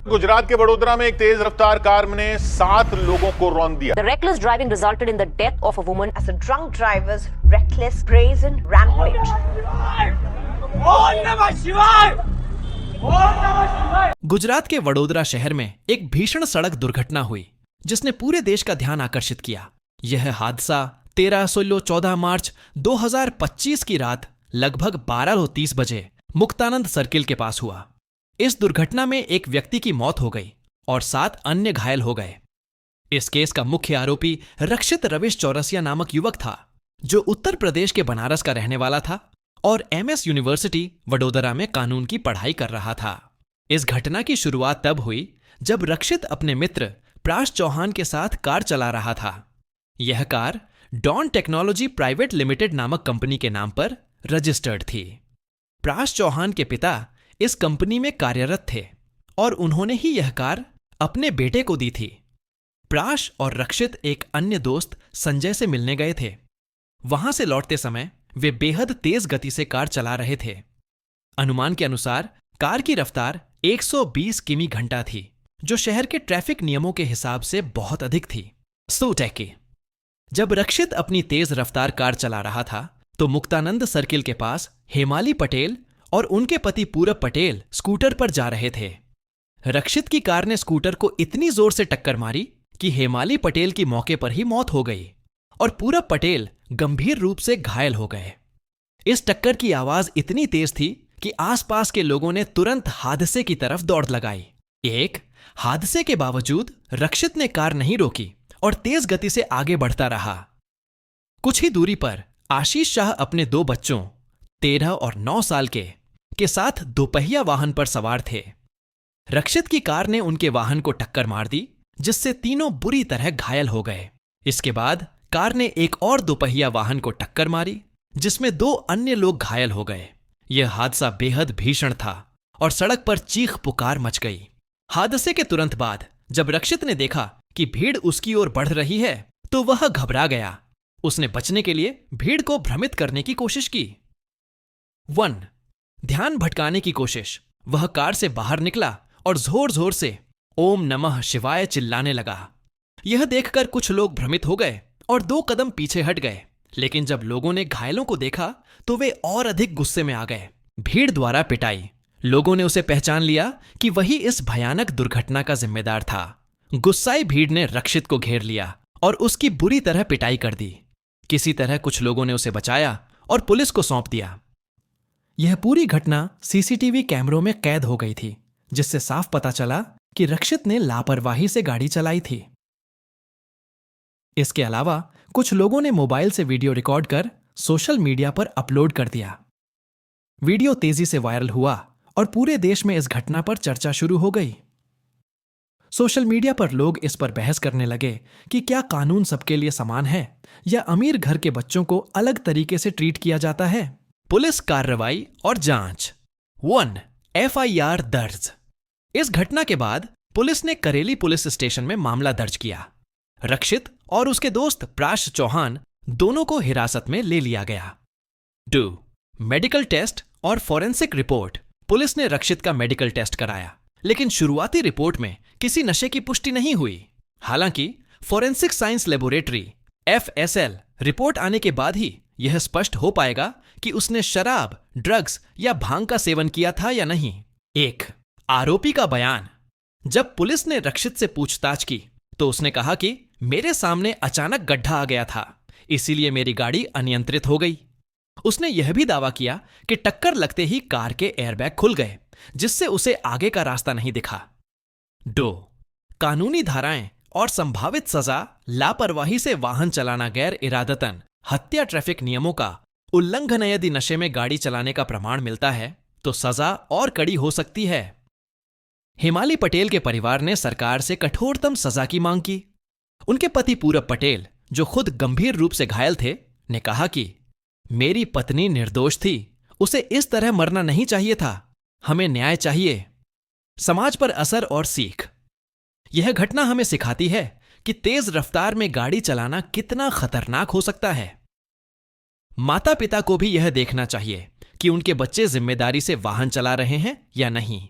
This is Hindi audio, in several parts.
गुजरात के वडोदरा में एक तेज रफ्तार कार ने 7 लोगों को रौंद दिया। The reckless driving resulted in the death of a woman as a drunk driver's reckless, brazen rampage. Gujarat के वडोदरा शहर में एक भीषण सड़क दुर्घटना हुई जिसने पूरे देश का ध्यान आकर्षित किया। यह हादसा 13-14 मार्च 2025 की रात लगभग 12:30 बजे मुक्तानंद सर्किल के पास हुआ। इस दुर्घटना में एक व्यक्ति की मौत हो गई और 7 अन्य घायल हो गए। इस केस का मुख्य आरोपी रक्षित रविश चौरसिया नामक युवक था, जो उत्तर प्रदेश के बनारस का रहने वाला था और MS यूनिवर्सिटी वडोदरा में कानून की पढ़ाई कर रहा था। इस घटना की शुरुआत तब हुई जब रक्षित अपने मित्र प्राश चौहान के साथ कार चला रहा था। यह car don technology private limited नामक कंपनी के नाम पर रजिस्टर्ड थी। प्राश चौहान के पिता इस कंपनी में कार्यरत थे और उन्होंने ही यह कार अपने बेटे को दी थी। प्राश और रक्षित एक अन्य दोस्त संजय से मिलने गए थे। वहां से लौटते समय वे बेहद तेज गति से कार चला रहे थे। अनुमान के अनुसार कार की रफ्तार 120 किमी घंटा थी, जो शहर के ट्रैफिक नियमों के हिसाब से बहुत अधिक थी। की जब रक्षित अपनी तेज रफ्तार कार चला रहा था तो मुक्तानंद सर्किल के पास हेमाली पटेल और उनके पति पूरब पटेल स्कूटर पर जा रहे थे। रक्षित की कार ने स्कूटर को इतनी जोर से टक्कर मारी कि हेमाली पटेल की मौके पर ही मौत हो गई और पूरब पटेल गंभीर रूप से घायल हो गए। इस टक्कर की आवाज इतनी तेज थी कि आसपास के लोगों ने तुरंत हादसे की तरफ दौड़ लगाई। हादसे के बावजूद रक्षित ने कार नहीं रोकी और तेज गति से आगे बढ़ता रहा। कुछ ही दूरी पर आशीष शाह अपने 2 बच्चों 13 और 9 साल के साथ दोपहिया वाहन पर सवार थे। रक्षित की कार ने उनके वाहन को टक्कर मार दी, जिससे तीनों बुरी तरह घायल हो गए। इसके बाद कार ने एक और दोपहिया वाहन को टक्कर मारी, जिसमें 2 अन्य लोग घायल हो गए। यह हादसा बेहद भीषण था और सड़क पर चीख पुकार मच गई। हादसे के तुरंत बाद जब रक्षित ने देखा कि भीड़ उसकी ओर बढ़ रही है तो वह घबरा गया। उसने बचने के लिए भीड़ को भ्रमित करने की कोशिश की। 1. ध्यान भटकाने की कोशिश। वह कार से बाहर निकला और जोर जोर से ओम नमः शिवाय चिल्लाने लगा। यह देखकर कुछ लोग भ्रमित हो गए और 2 कदम पीछे हट गए, लेकिन जब लोगों ने घायलों को देखा तो वे और अधिक गुस्से में आ गए। भीड़ द्वारा पिटाई। लोगों ने उसे पहचान लिया कि वही इस भयानक दुर्घटना का जिम्मेदार था। गुस्साई भीड़ ने रक्षित को घेर लिया और उसकी बुरी तरह पिटाई कर दी। किसी तरह कुछ लोगों ने उसे बचाया और पुलिस को सौंप दिया। यह पूरी घटना CCTV कैमरों में कैद हो गई थी, जिससे साफ पता चला कि रक्षित ने लापरवाही से गाड़ी चलाई थी। इसके अलावा कुछ लोगों ने मोबाइल से वीडियो रिकॉर्ड कर सोशल मीडिया पर अपलोड कर दिया। वीडियो तेजी से वायरल हुआ और पूरे देश में इस घटना पर चर्चा शुरू हो गई। सोशल मीडिया पर लोग इस पर बहस करने लगे कि क्या कानून सबके लिए समान है या अमीर घर के बच्चों को अलग तरीके से ट्रीट किया जाता है। पुलिस कार्रवाई और जांच। 1. FIR दर्ज। इस घटना के बाद पुलिस ने करेली पुलिस स्टेशन में मामला दर्ज किया। रक्षित और उसके दोस्त प्राश चौहान दोनों को हिरासत में ले लिया गया। 2. मेडिकल टेस्ट और फॉरेंसिक रिपोर्ट। पुलिस ने रक्षित का मेडिकल टेस्ट कराया, लेकिन शुरुआती रिपोर्ट में किसी नशे की पुष्टि नहीं हुई। हालांकि forensic science laboratory FSL report आने के बाद ही यह स्पष्ट हो पाएगा कि उसने शराब, ड्रग्स या भांग का सेवन किया था या नहीं। 1. आरोपी का बयान। जब पुलिस ने रक्षित से पूछताछ की तो उसने कहा कि मेरे सामने अचानक गड्ढा आ गया था, इसीलिए मेरी गाड़ी अनियंत्रित हो गई। उसने यह भी दावा किया कि टक्कर लगते ही कार के एयरबैग खुल गए, जिससे उसे आगे का रास्ता नहीं दिखा। 2. कानूनी धाराएं और संभावित सजा। लापरवाही से वाहन चलाना, गैर इरादतन हत्या, ट्रैफिक नियमों का उल्लंघन। यदि नशे में गाड़ी चलाने का प्रमाण मिलता है तो सजा और कड़ी हो सकती है। हेमाली पटेल के परिवार ने सरकार से कठोरतम सजा की मांग की। उनके पति पूरब पटेल, जो खुद गंभीर रूप से घायल थे, ने कहा कि मेरी पत्नी निर्दोष थी, उसे इस तरह मरना नहीं चाहिए था, हमें न्याय चाहिए। समाज पर असर और सीख। यह घटना हमें सिखाती है कि तेज रफ्तार में गाड़ी चलाना कितना खतरनाक हो सकता है। माता पिता को भी यह देखना चाहिए कि उनके बच्चे जिम्मेदारी से वाहन चला रहे हैं या नहीं।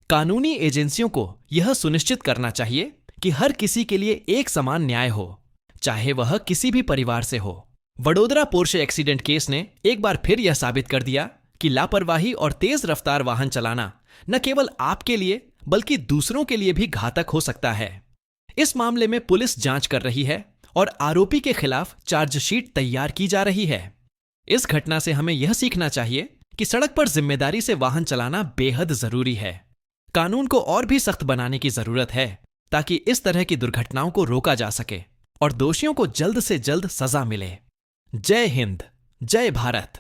कानूनी एजेंसियों को यह सुनिश्चित करना चाहिए कि हर किसी के लिए एक समान न्याय हो, चाहे वह किसी भी परिवार से हो। वडोदरा पोर्शे एक्सीडेंट केस ने एक बार फिर यह साबित कर दिया कि लापरवाही और तेज रफ्तार वाहन चलाना न केवल आपके लिए बल्कि दूसरों के लिए भी घातक हो सकता है। इस मामले में पुलिस जांच कर रही है और आरोपी के खिलाफ चार्जशीट तैयार की जा रही है। इस घटना से हमें यह सीखना चाहिए कि सड़क पर जिम्मेदारी से वाहन चलाना बेहद जरूरी है। कानून को और भी सख्त बनाने की जरूरत है ताकि इस तरह की दुर्घटनाओं को रोका जा सके और दोषियों को जल्द से जल्द सजा मिले। जय हिंद, जय भारत।